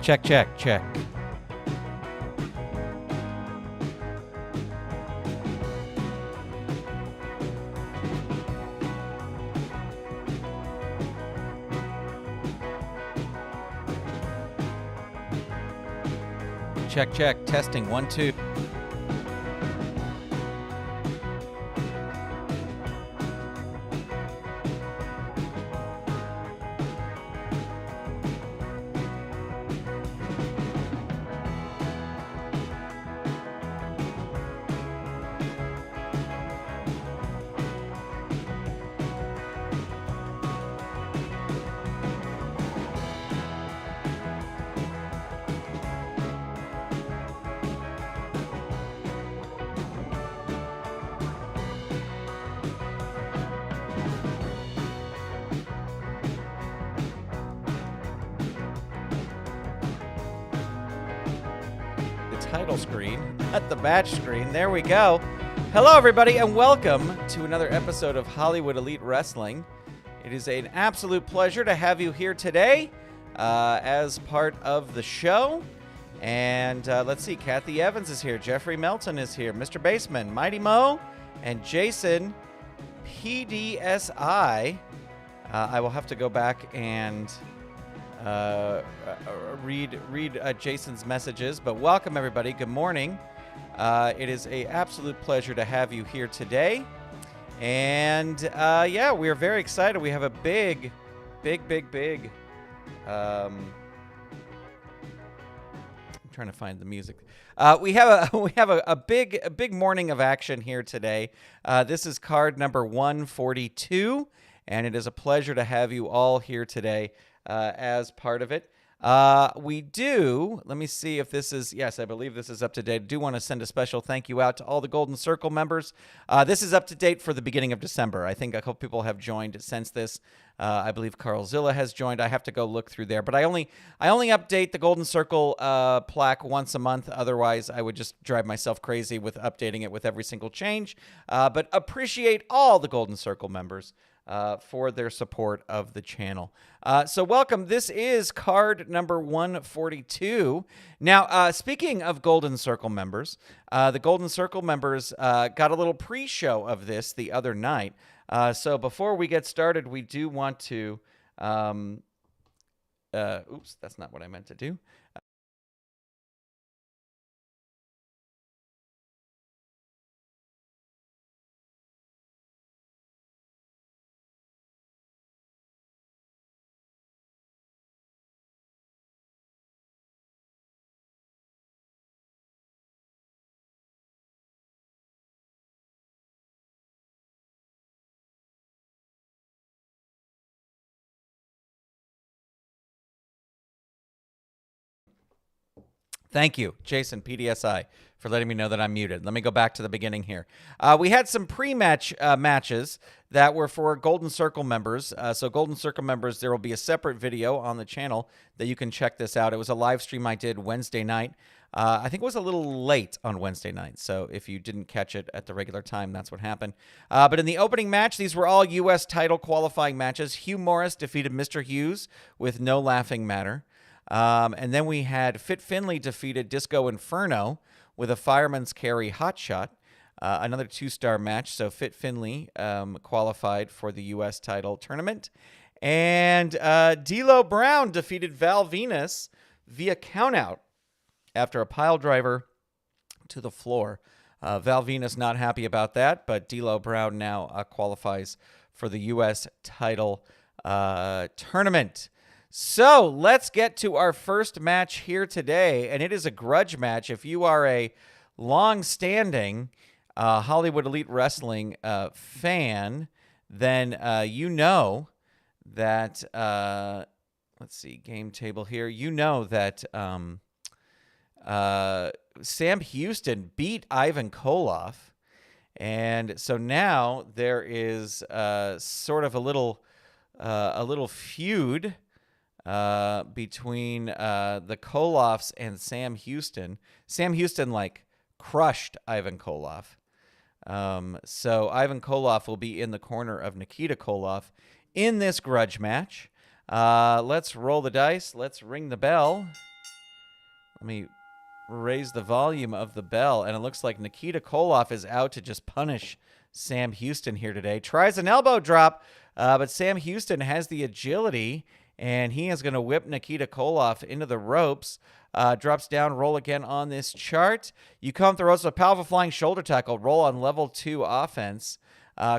Check, check, check. Check, check, testing, 1, 2. Title screen, at the match screen. There we go. Hello, everybody, and welcome to another episode of Hollywood Elite Wrestling. It is an absolute pleasure to have you here today as part of the show. And let's see, Kathy Evans is here. Jeffrey Melton is here. Mr. Baseman, Mighty Mo, and Jason PDSI. I will have to go back and read Jason's messages, but welcome everybody. Good morning. It is an absolute pleasure to have you here today, and yeah, we are very excited. We have a big I'm trying to find the music. We have a big morning of action here today. This is card number 142, and it is a pleasure to have you all here today as part of it. We do, let me see if this is, yes, I believe this is up to date. I do want to send a special thank you out to all the Golden Circle members. This is up to date for the beginning of December. I think a couple people have joined since this. I believe Carl Zilla has joined. I have to go look through there, but I only update the Golden Circle plaque once a month. Otherwise, I would just drive myself crazy with updating it with every single change. But appreciate all the Golden Circle members for their support of the channel. So welcome. This is card number 142. Now, speaking of Golden Circle members, the Golden Circle members got a little pre-show of this the other night. So before we get started, we do want to... oops, that's not what I meant to do. Thank you, Jason PDSI, for letting me know that I'm muted. Let me go back to the beginning here. We had some pre-match matches that were for Golden Circle members. So Golden Circle members, there will be a separate video on the channel that you can check this out. It was a live stream I did Wednesday night. I think it was a little late on Wednesday night, so if you didn't catch it at the regular time, that's what happened. But in the opening match, these were all U.S. title qualifying matches. Hugh Morris defeated Mr. Hughes with no laughing matter. And then we had Fit Finlay defeated Disco Inferno with a fireman's carry hot shot. Another 2-star match. So Fit Finlay qualified for the U.S. title tournament. And D'Lo Brown defeated Val Venus via countout after a pile driver to the floor. Val Venus not happy about that, but D'Lo Brown now qualifies for the U.S. title tournament. So let's get to our first match here today, and it is a grudge match. If you are a long-standing Hollywood Elite Wrestling fan, then you know that, let's see, game table here. You know that Sam Houston beat Ivan Koloff, and so now there is sort of a little feud between the Koloffs and Sam Houston. Sam Houston, like, crushed Ivan Koloff. So Ivan Koloff will be in the corner of Nikita Koloff in this grudge match. Let's roll the dice. Let's ring the bell. Let me raise the volume of the bell, and it looks like Nikita Koloff is out to just punish Sam Houston here today. Tries an elbow drop, but Sam Houston has the agility, and he is going to whip Nikita Koloff into the ropes. Drops down, roll again on this chart. You come through a powerful flying shoulder tackle, roll on level 2 offense.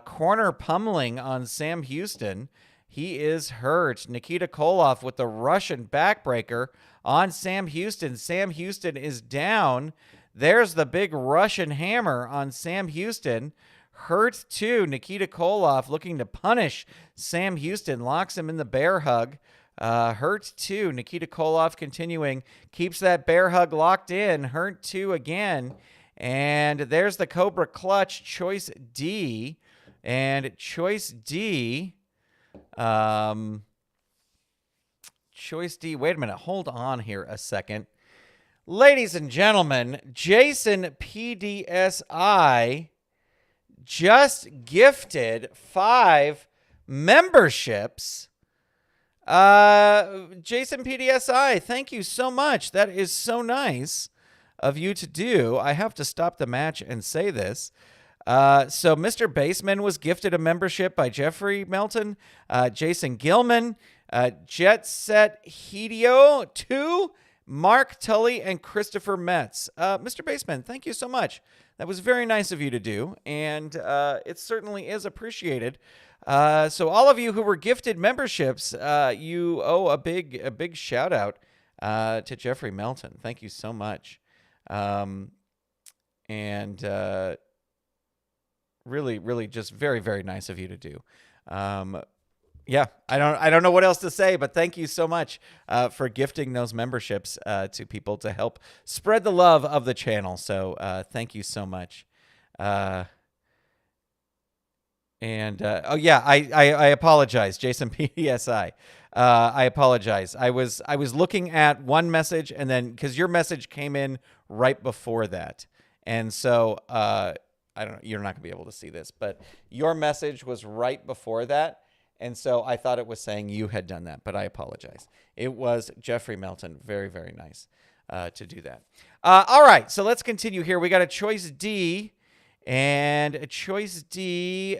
Corner pummeling on Sam Houston. He is hurt. Nikita Koloff with the Russian backbreaker on Sam Houston. Sam Houston is down. There's the big Russian hammer on Sam Houston. Hurt too. Nikita Koloff looking to punish Sam Houston. Locks him in the bear hug. Hurt too. Nikita Koloff continuing. Keeps that bear hug locked in. Hurt too again. And there's the Cobra Clutch. Choice D. And Choice D... Choice D. Wait a minute. Hold on here a second. Ladies and gentlemen, Jason PDSI just gifted 5 memberships. Jason PDSI, thank you so much. That is so nice of you to do. I have to stop the match and say this. So Mr. Baseman was gifted a membership by Jeffrey Melton, Jason Gilman, Jet Set Hideo 2, Mark Tully, and Christopher Metz. Mr. Baseman, thank you so much. That was very nice of you to do, and it certainly is appreciated. So all of you who were gifted memberships, you owe a big shout out to Jeffrey Melton. Thank you so much. Really, really just very, very nice of you to do. Yeah, I don't know what else to say, but thank you so much for gifting those memberships to people to help spread the love of the channel. So thank you so much. Oh yeah, I apologize, Jason PDSI. I apologize. I was looking at one message, and then because your message came in right before that, and so I don't know, you're not gonna be able to see this, but your message was right before that. And so I thought it was saying you had done that, but I apologize. It was Jeffrey Melton. Very, very nice to do that. All right, so let's continue here. We got a choice D, and a choice D,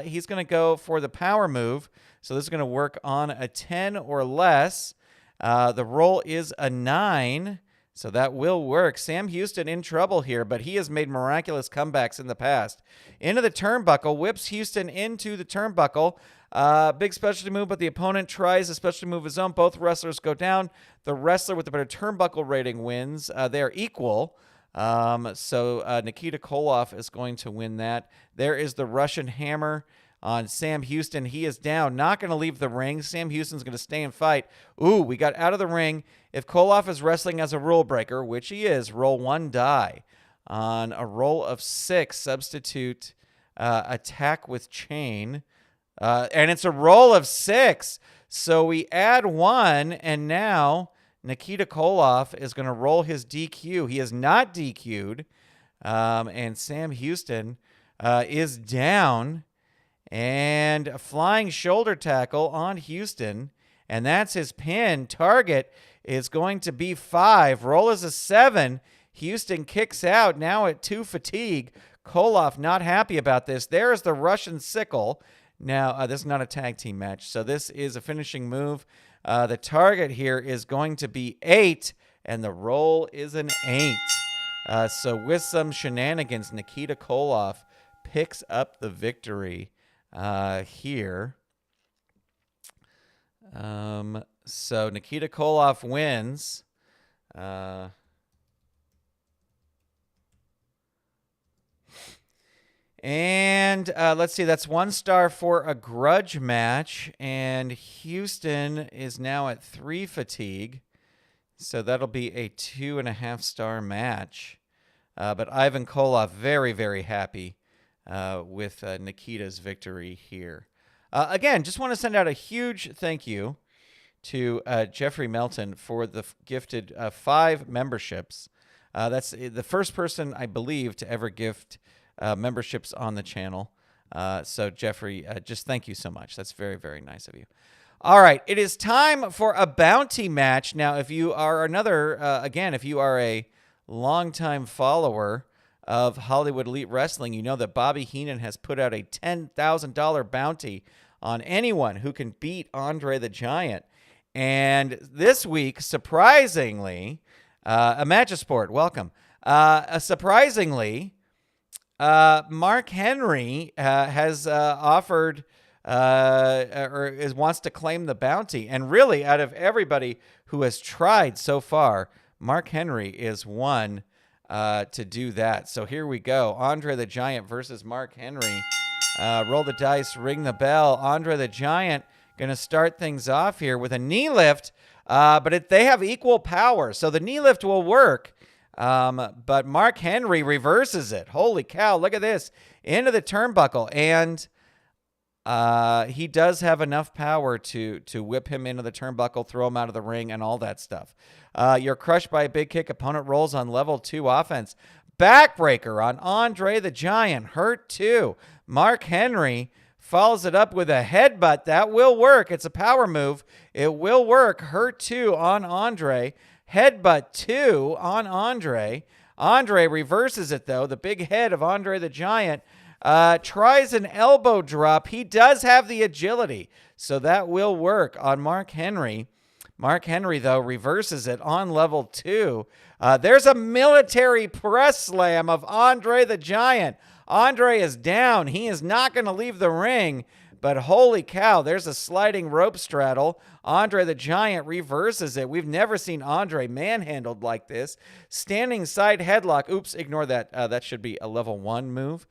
he's going to go for the power move. So this is going to work on a 10 or less. The roll is a 9, so that will work. Sam Houston in trouble here, but he has made miraculous comebacks in the past. Into the turnbuckle, whips Houston into the turnbuckle. Big specialty move, but the opponent tries a specialty move of his own. Both wrestlers go down. The wrestler with the better turnbuckle rating wins. They are equal. So Nikita Koloff is going to win that. There is the Russian hammer on Sam Houston. He is down. Not going to leave the ring. Sam Houston's going to stay and fight. Ooh, we got out of the ring. If Koloff is wrestling as a rule breaker, which he is, roll 1 die. On a roll of 6, substitute attack with chain. And it's a roll of 6. So we add 1, and now Nikita Koloff is going to roll his DQ. He is not DQ'd. And Sam Houston is down. And a flying shoulder tackle on Houston. And that's his pin. Target is going to be 5. Roll is a 7. Houston kicks out now at 2 fatigue. Koloff not happy about this. There is the Russian sickle. Now, this is not a tag team match, so this is a finishing move. The target here is going to be 8, and the roll is an 8. So with some shenanigans, Nikita Koloff picks up the victory here. So Nikita Koloff wins. And let's see, that's 1 star for a grudge match. And Houston is now at 3 fatigue. So that'll be a 2.5 star match. But Ivan Koloff very, very happy with Nikita's victory here. Again, just want to send out a huge thank you to Jeffrey Melton for the gifted 5 memberships. That's the first person, I believe, to ever gift memberships on the channel. So Jeffrey, just thank you so much. That's very, very nice of you. All right, it is time for a bounty match. Now, if you are if you are a longtime follower of Hollywood Elite Wrestling, you know that Bobby Heenan has put out a $10,000 bounty on anyone who can beat Andre the Giant. And this week, surprisingly, a match of sport, welcome. Surprisingly, Mark Henry has offered wants to claim the bounty. And really, out of everybody who has tried so far, Mark Henry is one to do that. So here we go. Andre the Giant versus Mark Henry. Roll the dice, ring the bell. Andre the Giant going to start things off here with a knee lift, but they have equal power, so the knee lift will work. But Mark Henry reverses it. Holy cow, look at this. Into the turnbuckle, and he does have enough power to whip him into the turnbuckle, throw him out of the ring, and all that stuff. You're crushed by a big kick. Opponent rolls on level 2 offense. Backbreaker on Andre the Giant. Hurt 2. Mark Henry follows it up with a headbutt. That will work. It's a power move. It will work. Hurt 2 on Andre. Headbutt 2 on Andre. Andre reverses it, though. The big head of Andre the Giant tries an elbow drop. He does have the agility, so that will work on Mark Henry. Mark Henry, though, reverses it on level 2. There's a military press slam of Andre the Giant. Andre is down. He is not going to leave the ring, but holy cow, there's a sliding rope straddle. Andre the Giant reverses it. We've never seen Andre manhandled like this. Standing side headlock. Oops, ignore that. That should be a level 1 move.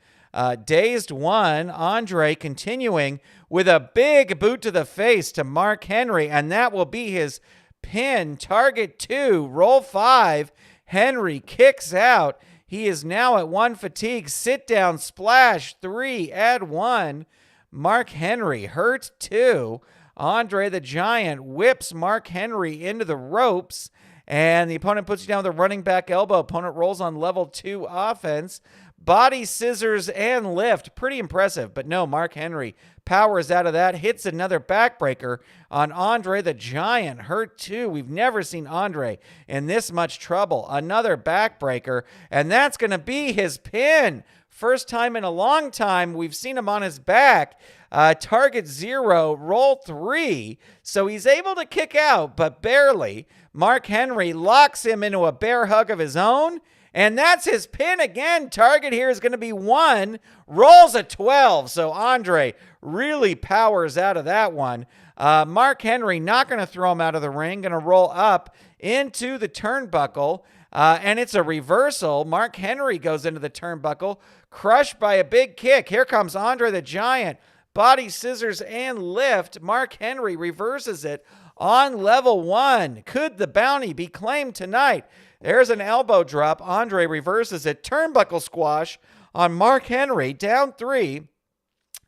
Dazed 1. Andre continuing with a big boot to the face to Mark Henry, and that will be his pin. Target 2. Roll 5. Henry kicks out. He is now at 1 fatigue. Sit down splash 3. Add 1. Mark Henry hurt 2. Andre the Giant whips Mark Henry into the ropes, and the opponent puts you down with a running back elbow. Opponent rolls on level 2 offense. Body scissors and lift. Pretty impressive, but no, Mark Henry powers out of that. Hits another backbreaker on Andre the Giant. Hurt 2. We've never seen Andre in this much trouble. Another backbreaker, and that's going to be his pin. First time in a long time we've seen him on his back. Target 0, roll 3. So he's able to kick out, but barely. Mark Henry locks him into a bear hug of his own, and that's his pin again. Target here is going to be 1. Rolls a 12. So Andre really powers out of that one. Mark Henry not going to throw him out of the ring. Going to roll up into the turnbuckle. And it's a reversal. Mark Henry goes into the turnbuckle, crushed by a big kick. Here comes Andre the Giant. Body scissors and lift. Mark Henry reverses it on level 1. Could the bounty be claimed tonight? There's an elbow drop. Andre reverses it. Turnbuckle squash on Mark Henry. Down 3.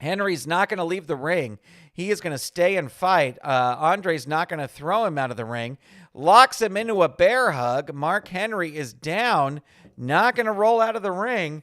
Henry's not going to leave the ring. He is going to stay and fight. Andre's not going to throw him out of the ring. Locks him into a bear hug. Mark Henry is down. Not going to roll out of the ring.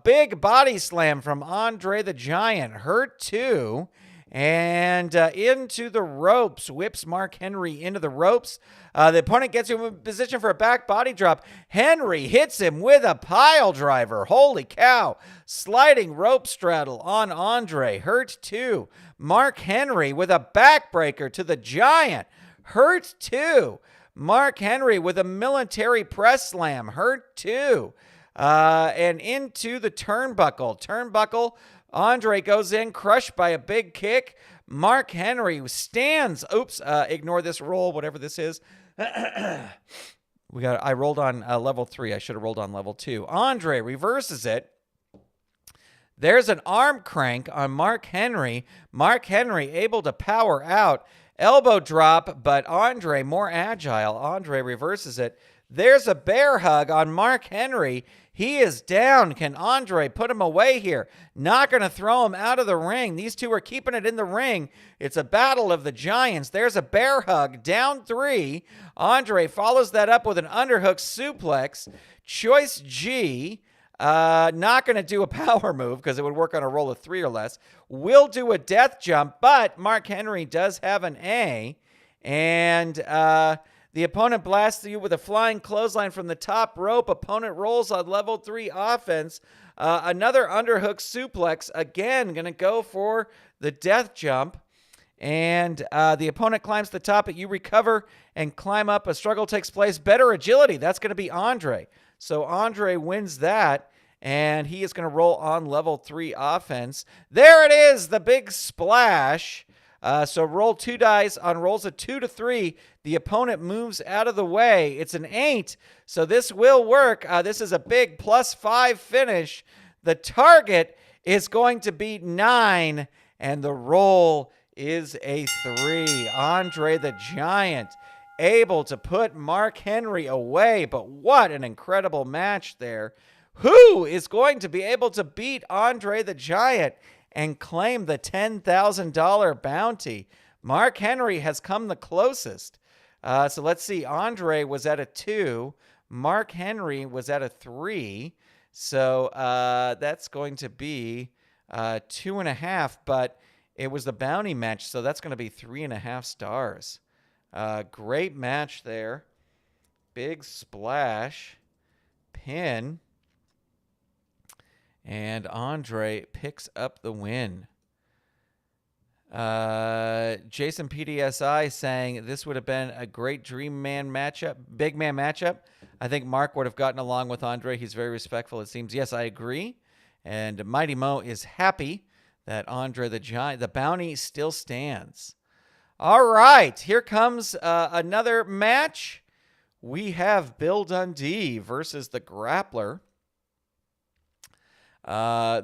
Big body slam from Andre the Giant. Hurt 2. And into the ropes. Whips Mark Henry into the ropes. The opponent gets him in position for a back body drop. Henry hits him with a pile driver. Holy cow. Sliding rope straddle on Andre. Hurt 2. Mark Henry with a backbreaker to the Giant. Hurt 2. Mark Henry with a military press slam. Hurt 2. And into the turnbuckle. Turnbuckle. Andre goes in, crushed by a big kick. Mark Henry stands. Oops, ignore this roll, whatever this is. I rolled on level 3. I should have rolled on level 2. Andre reverses it. There's an arm crank on Mark Henry. Mark Henry able to power out. Elbow drop, but Andre more agile. Andre reverses it. There's a bear hug on Mark Henry. He is down. Can Andre put him away here? Not going to throw him out of the ring. These two are keeping it in the ring. It's a battle of the giants. There's a bear hug. Down 3. Andre follows that up with an underhook suplex. Choice G. Not going to do a power move because it would work on a roll of 3 or less. Will do a death jump, but Mark Henry does have an A. And the opponent blasts you with a flying clothesline from the top rope. Opponent rolls on level 3 offense. Another underhook suplex. Again, going to go for the death jump. And the opponent climbs the top, but you recover and climb up. A struggle takes place. Better agility. That's going to be Andre. So Andre wins that, and he is going to roll on level 3 offense. There it is, the big splash. So roll 2 dice. On rolls of 2 to 3, the opponent moves out of the way. It's an 8, so this will work. This is a big +5 finish. The target is going to be 9, and the roll is a 3. Andre the Giant able to put Mark Henry away, but what an incredible match there. Who is going to be able to beat Andre the Giant and claim the $10,000 bounty? Mark Henry has come the closest. So let's see. Andre was at a 2. Mark Henry was at a 3. So that's going to be 2.5, but it was the bounty match, so that's going to be 3.5 stars. Great match there. Big splash. Pin. And Andre picks up the win. Jason PDSI saying this would have been a great dream man matchup, big man matchup. I think Mark would have gotten along with Andre. He's very respectful, it seems. Yes, I agree. And Mighty Mo is happy that Andre the Giant, the bounty still stands. All right, here comes another match. We have Bill Dundee versus the Grappler.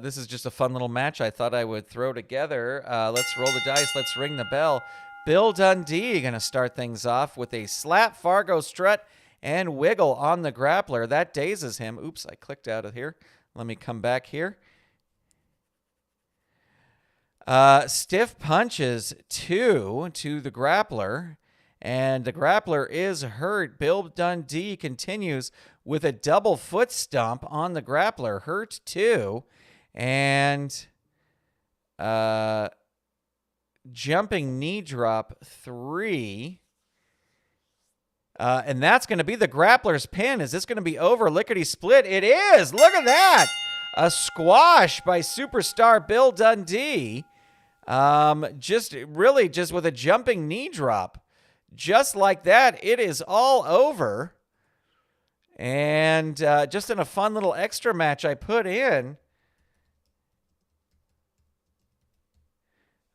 This is just a fun little match I thought I would throw together. Let's roll the dice. Let's ring the bell. Bill Dundee going to start things off with a slap, Fargo strut, and wiggle on the Grappler. That dazes him. Oops, I clicked out of here. Let me come back here. Stiff punches 2 to the Grappler, and the Grappler is hurt. Bill Dundee continues with a double foot stomp on the Grappler, hurt 2, and jumping knee drop 3. And that's going to be the Grappler's pin. Is this going to be over? Lickety split. It is. Look at that. A squash by superstar Bill Dundee. Just with a jumping knee drop. Just like that, it is all over. And just in a fun little extra match I put in,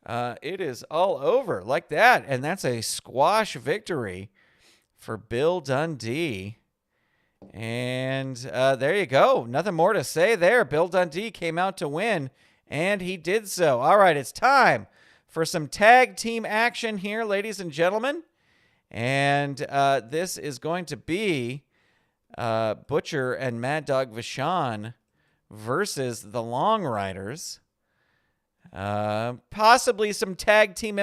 it is all over like that. And that's a squash victory for Bill Dundee. And there you go. Nothing more to say there. Bill Dundee came out to win, and he did so. All right, it's time for some tag team action here, ladies and gentlemen. And this is going to be Butcher and Mad Dog Vachon versus the Long Riders. Possibly some tag team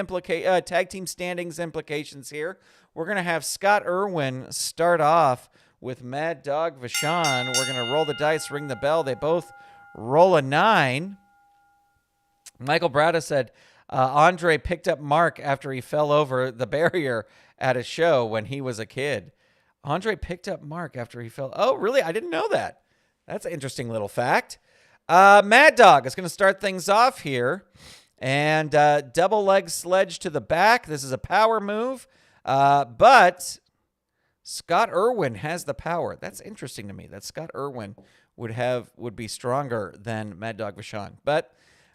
standings implications here. We're going to have Scott Irwin start off with Mad Dog Vachon. We're going to roll the dice, ring the bell. They both roll a 9. Michael Brada said Andre picked up Mark after he fell over the barrier at a show when he was a kid. Andre picked up Mark after he fell. Oh, really? I didn't know that. That's an interesting little fact. Mad Dog is going to start things off here. And double leg sledge to the back. This is a power move. But Scott Irwin has the power. That's interesting to me that Scott Irwin would be stronger than Mad Dog Vachon. But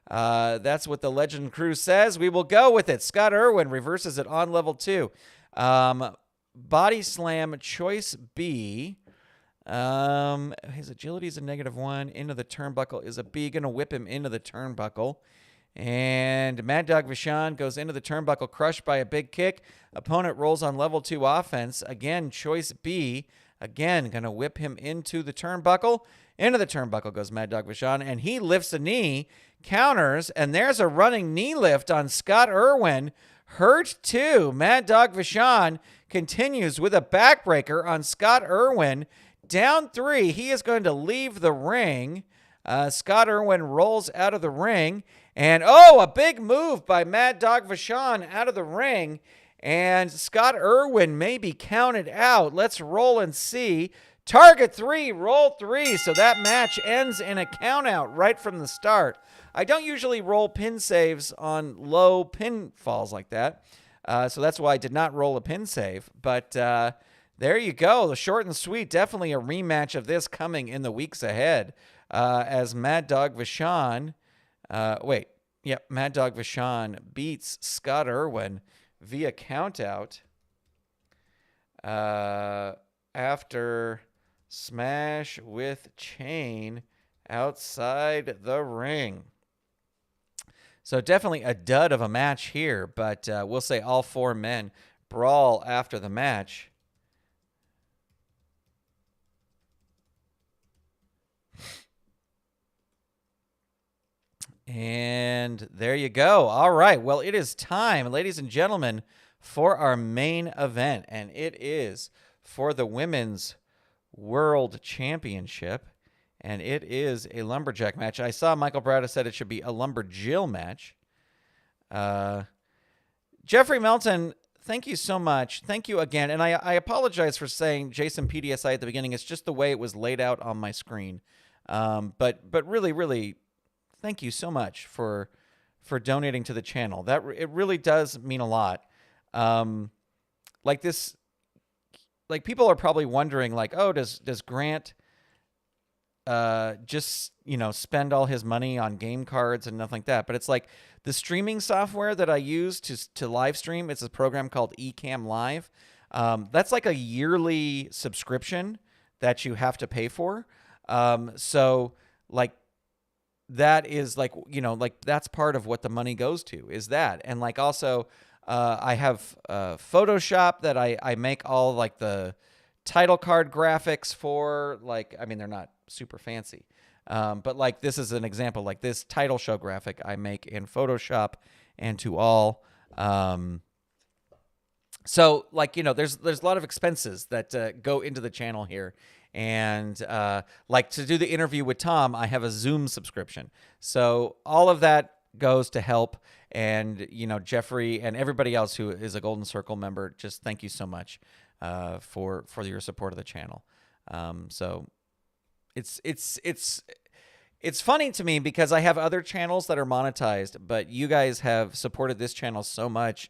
that's what the Legend Crew says. We will go with it. Scott Irwin reverses it on level 2. Body slam choice B. His agility is a -1. Into the turnbuckle is a B. Gonna whip him into the turnbuckle. And Mad Dog Vachon goes into the turnbuckle, crushed by a big kick. Opponent rolls on level 2 offense. Again, choice B. Again, going to whip him into the turnbuckle. Into the turnbuckle goes Mad Dog Vachon, and he lifts a knee, counters, and there's a running knee lift on Scott Irwin. Hurt 2. Mad Dog Vachon continues with a backbreaker on Scott Irwin. Down 3. He is going to leave the ring. Scott Irwin rolls out of the ring. And, a big move by Mad Dog Vachon out of the ring. And Scott Irwin may be counted out. Let's roll and see. Target 3, roll 3. So that match ends in a count out right from the start. I don't usually roll pin saves on low pin falls like that. So that's why I did not roll a pin save. But there you go. The short and sweet. Definitely a rematch of this coming in the weeks ahead. As Mad Dog Vachon, Mad Dog Vachon beats Scott Irwin via countout after smash with chain outside the ring. So definitely a dud of a match here, but we'll say all 4 men brawl after the match. And there you go. All right. Well, it is time, ladies and gentlemen, for our main event, and it is for the Women's World Championship. And it is a Lumberjack match. I saw Michael Brada said it should be a Lumberjill match. Jeffrey Melton, thank you so much. Thank you again. And I apologize for saying Jason PDSI at the beginning. It's just the way it was laid out on my screen. But really, really, thank you so much for donating to the channel. It really does mean a lot. People are probably wondering, does Grant just spend all his money on game cards and nothing like that? But it's like the streaming software that I use to live stream. It's a program called Ecamm Live. That's like a yearly subscription that you have to pay for. So that is that's part of what the money goes to, is that. And also I have Photoshop that I make all the title card graphics for. They're not super fancy. But this is an example. This title show graphic I make in Photoshop and to all. So there's a lot of expenses that go into the channel here. And to do the interview with Tom, I have a Zoom subscription. So all of that goes to help. And, Jeffrey and everybody else who is a Golden Circle member, just thank you so much for your support of the channel. So it's funny to me because I have other channels that are monetized, but you guys have supported this channel so much.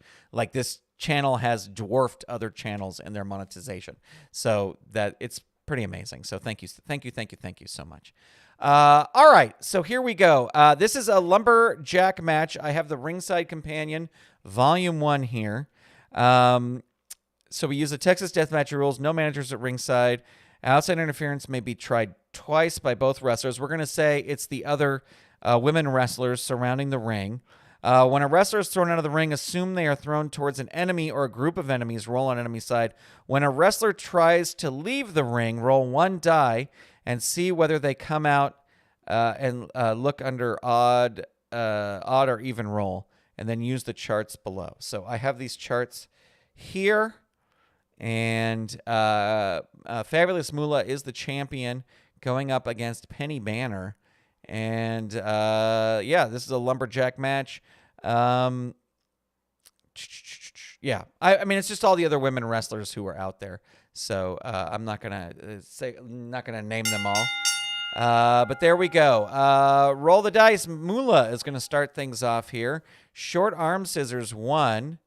This channel has dwarfed other channels in their monetization. So that it's pretty amazing. So thank you so much. All right, so here we go. This is a Lumberjack match. I have the Ringside Companion, Volume 1 here. So we use the Texas Deathmatch rules. No managers at ringside. Outside interference may be tried twice by both wrestlers. We're going to say it's the other women wrestlers surrounding the ring. When a wrestler is thrown out of the ring, assume they are thrown towards an enemy or a group of enemies. Roll on enemy side. When a wrestler tries to leave the ring, roll 1 die and see whether they come out and look under odd or even roll, and then use the charts below. So I have these charts here, and Fabulous Moolah is the champion going up against Penny Banner. And this is a Lumberjack match. I mean, it's just all the other women wrestlers who are out there. So I'm not gonna name them all. But there we go. Roll the dice. Moolah is gonna start things off here. Short arm scissors 1.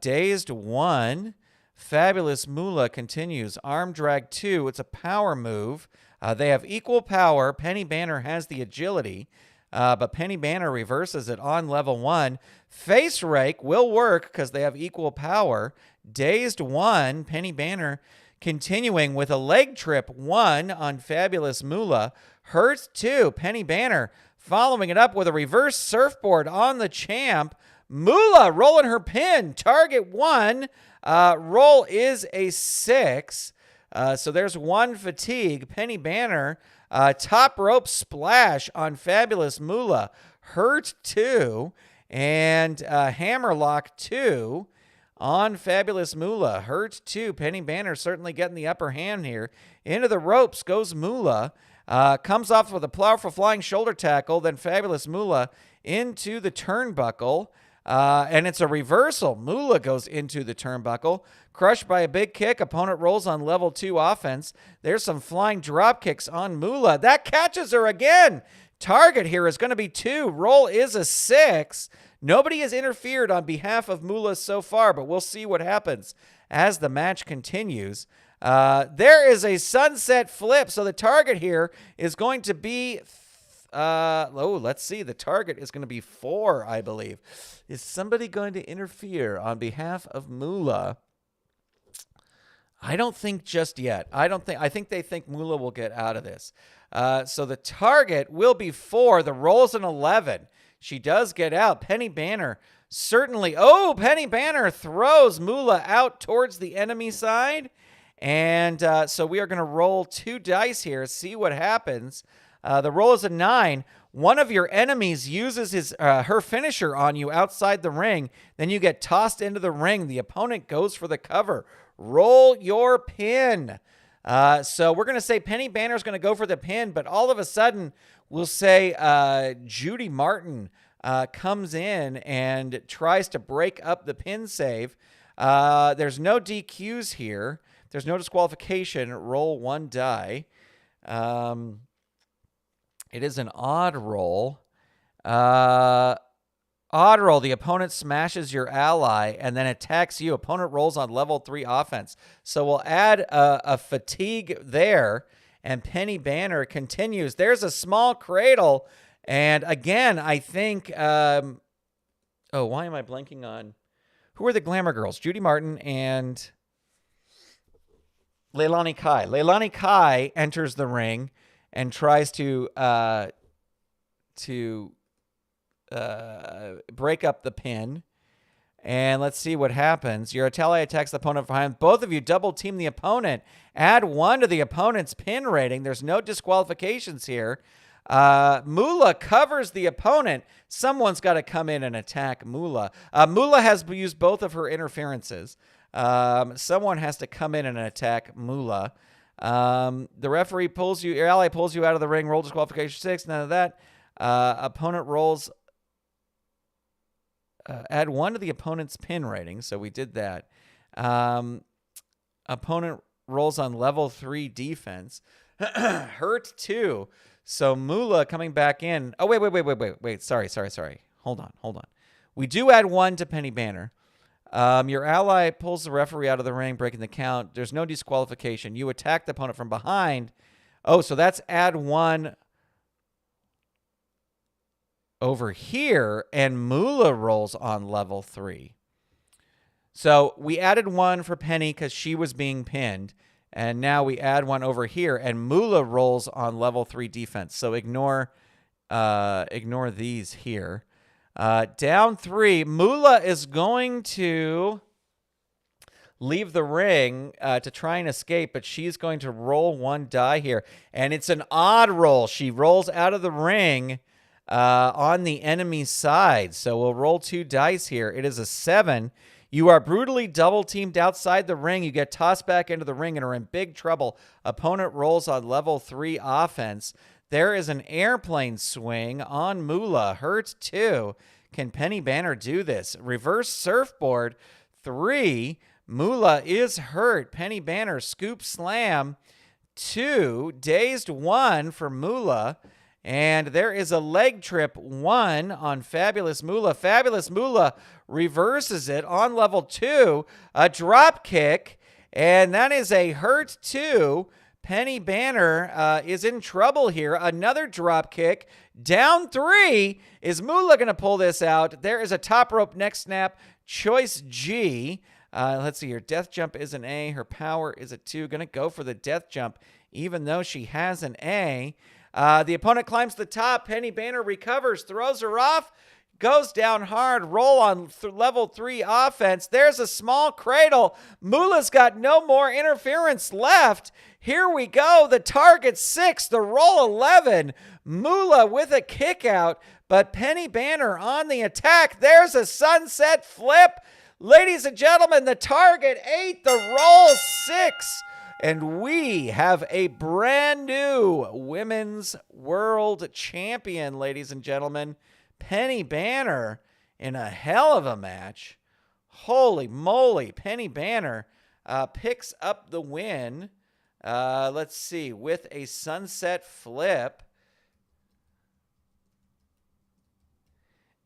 Dazed 1. Fabulous Moolah continues. Arm drag 2. It's a power move. They have equal power. Penny Banner has the agility, but Penny Banner reverses it on level 1. Face rake will work because they have equal power. Dazed 1. Penny Banner continuing with a leg trip 1 on Fabulous Moolah. Hurt 2. Penny Banner following it up with a reverse surfboard on the champ. Moolah rolling her pin. Target 1. Roll is a 6. So there's 1 fatigue. Penny Banner, top rope splash on Fabulous Moolah. Hurt 2. And hammerlock 2 on Fabulous Moolah. Hurt 2. Penny Banner certainly getting the upper hand here. Into the ropes goes Moolah. Comes off with a powerful flying shoulder tackle. Then Fabulous Moolah into the turnbuckle. And it's a reversal. Moolah goes into the turnbuckle. Crushed by a big kick. Opponent rolls on level 2 offense. There's some flying drop kicks on Moolah. That catches her again. Target here is going to be 2. Roll is a 6. Nobody has interfered on behalf of Moolah so far, but we'll see what happens as the match continues. There is a sunset flip, so the target here is going to be... let's see. The target is going to be 4, I believe. Is somebody going to interfere on behalf of Moolah? I don't think just yet. I think they think Moolah will get out of this. So the target will be 4. The roll's an 11. She does get out. Penny Banner certainly. Oh, Penny Banner throws Moolah out towards the enemy side. And so we are going to roll 2 dice here, see what happens. The roll is a 9. One of your enemies uses her finisher on you outside the ring. Then you get tossed into the ring. The opponent goes for the cover. Roll your pin. So we're going to say Penny Banner is going to go for the pin, but all of a sudden we'll say Judy Martin comes in and tries to break up the pin save. There's no DQs here. There's no disqualification. Roll 1 die. It is an odd roll. Odd roll. The opponent smashes your ally and then attacks you. Opponent rolls on level 3 offense. So we'll add a fatigue there. And Penny Banner continues. There's a small cradle. And again, I think... why am I blanking on... Who are the Glamour Girls? Judy Martin and... Leilani Kai. Leilani Kai enters the ring and tries to break up the pin. And let's see what happens. Your ally attacks the opponent behind. Both of you double team the opponent. Add 1 to the opponent's pin rating. There's no disqualifications here. Moolah covers the opponent. Someone's got to come in and attack Moolah. Moolah has used both of her interferences. Someone has to come in and attack Moolah. The referee pulls you, your ally pulls you out of the ring. Roll disqualification 6. None of that. Opponent rolls. Add 1 to the opponent's pin rating. So we did that. Opponent rolls on level 3 defense. Hurt 2. So Moolah coming back in. Oh, wait. Sorry. Hold on. We do add 1 to Penny Banner. Your ally pulls the referee out of the ring, breaking the count. There's no disqualification. You attack the opponent from behind. Oh, so that's add 1 over here, and Moolah rolls on level 3. So we added 1 for Penny because she was being pinned, and now we add 1 over here, and Moolah rolls on level 3 defense. So ignore these here. Down 3, Moolah is going to leave the ring to try and escape, but she's going to roll 1 die here, and it's an odd roll. She rolls out of the ring on the enemy side, so we'll roll 2 dice here. It is a 7. You are brutally double-teamed outside the ring. You get tossed back into the ring and are in big trouble. Opponent rolls on level 3 offense. There is an airplane swing on Moolah. Hurt 2. Can Penny Banner do this? Reverse surfboard 3. Moolah is hurt. Penny Banner scoop slam 2. Dazed 1 for Moolah. And there is a leg trip 1 on Fabulous Moolah. Fabulous Moolah reverses it on level 2. A drop kick. And that is a hurt 2. Penny Banner is in trouble here. Another drop kick. Down 3. Is Moolah going to pull this out? There is a top rope neck snap. Choice G. Let's see. Her death jump is an A. Her power is a 2. Going to go for the death jump even though she has an A. The opponent climbs the top. Penny Banner recovers, throws her off, goes down hard. Roll on level 3 offense. There's a small cradle. Moolah's got no more interference left. Here we go. The target 6, the roll 11. Moolah with a kick out, but Penny Banner on the attack. There's a sunset flip. Ladies and gentlemen, the target 8, the roll 6. And we have a brand new women's world champion, ladies and gentlemen. Penny Banner in a hell of a match. Holy moly, Penny Banner picks up the win. Let's see, with a sunset flip.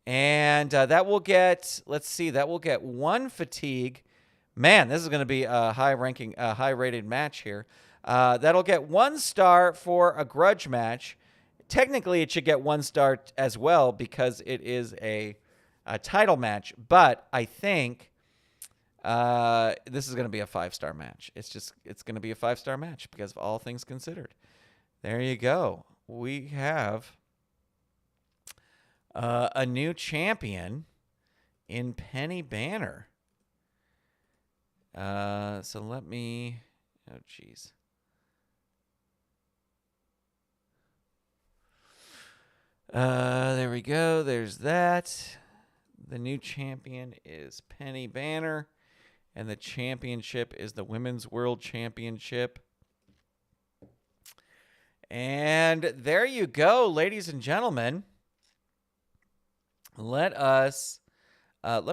And that will get, let's see, that will get 1 fatigue. Man, this is going to be a high-rated match here. That'll get 1 star for a grudge match. Technically, it should get 1 star as well because it is a title match. But I think this is going to be a 5-star match. It's going to be a 5-star match because of all things considered. There you go. We have a new champion in Penny Banner. So let me, oh geez. There we go. There's that. The new champion is Penny Banner, and the championship is the Women's World Championship. And there you go, ladies and gentlemen. Let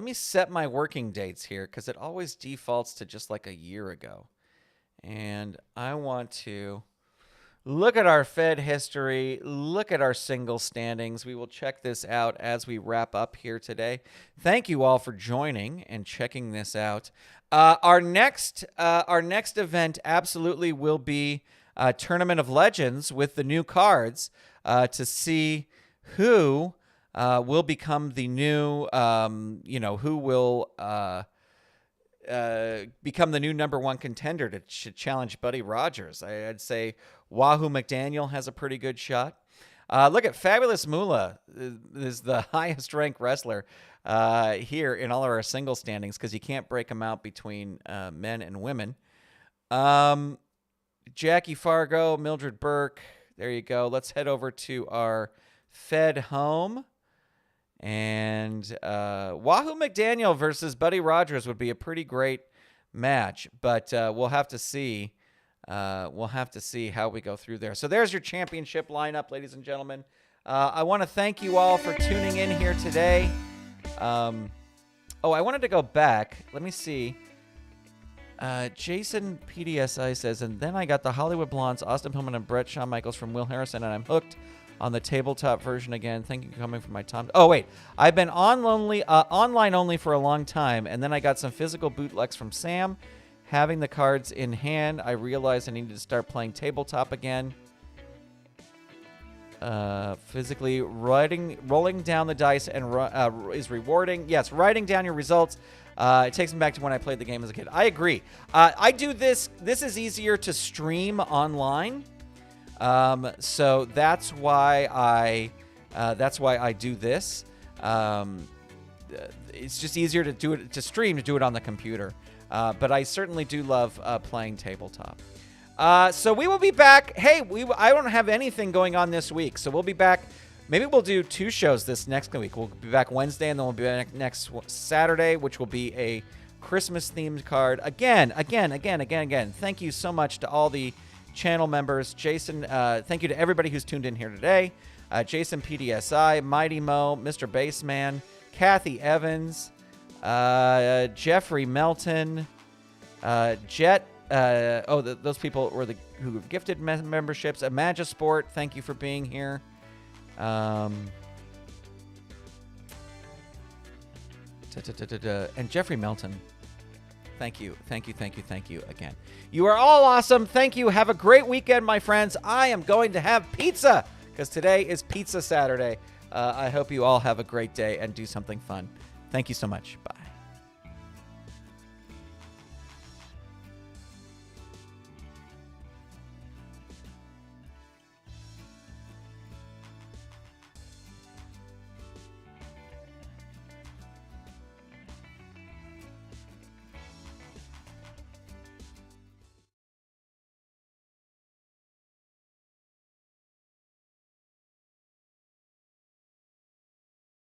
me set my working dates here because it always defaults to just like a year ago. And I want to look at our Fed history, look at our single standings. We will check this out as we wrap up here today. Thank you all for joining and checking this out. Our next event absolutely will be Tournament of Legends with the new cards to see who will become the new, who will become the new #1 contender to challenge Buddy Rogers. I'd say Wahoo McDaniel has a pretty good shot. Look at Fabulous Moolah is the highest ranked wrestler here in all of our single standings because you can't break them out between men and women. Jackie Fargo, Mildred Burke. There you go. Let's head over to our Fed home. And Wahoo McDaniel versus Buddy Rogers would be a pretty great match, but we'll have to see. We'll have to see how we go through there. So there's your championship lineup, ladies and gentlemen. I want to thank you all for tuning in here today. I wanted to go back. Let me see. Jason PDSI says, and then I got the Hollywood Blondes, Austin Pillman, and Brett Shawn Michaels from Will Harrison, and I'm hooked on the tabletop version again. Thank you for coming from my Tom. Oh, wait. I've been online only for a long time, and then I got some physical bootlegs from Sam. Having the cards in hand, I realized I needed to start playing tabletop again. Physically rolling down the dice and is rewarding. Yes, writing down your results. It takes me back to when I played the game as a kid. I agree. I do this. This is easier to stream online. So that's why I do this. It's just easier to do it, to stream, to do it on the computer. But I certainly do love playing tabletop. So we will be back. Hey, I don't have anything going on this week, so we'll be back. Maybe we'll do 2 shows this next week. We'll be back Wednesday, and then we'll be back next Saturday, which will be a Christmas-themed card. Again. Thank you so much to all the channel members. Jason, thank you to everybody who's tuned in here today. Jason PDSI, Mighty Mo, Mr. Bassman, Kathy Evans, Jeffrey Melton, Jet. Those people were who gifted memberships. Magisport, thank you for being here. And Jeffrey Melton, thank you again. You are all awesome. Thank you. Have a great weekend, my friends. I am going to have pizza because today is Pizza Saturday. I hope you all have a great day and do something fun. Thank you so much. Bye.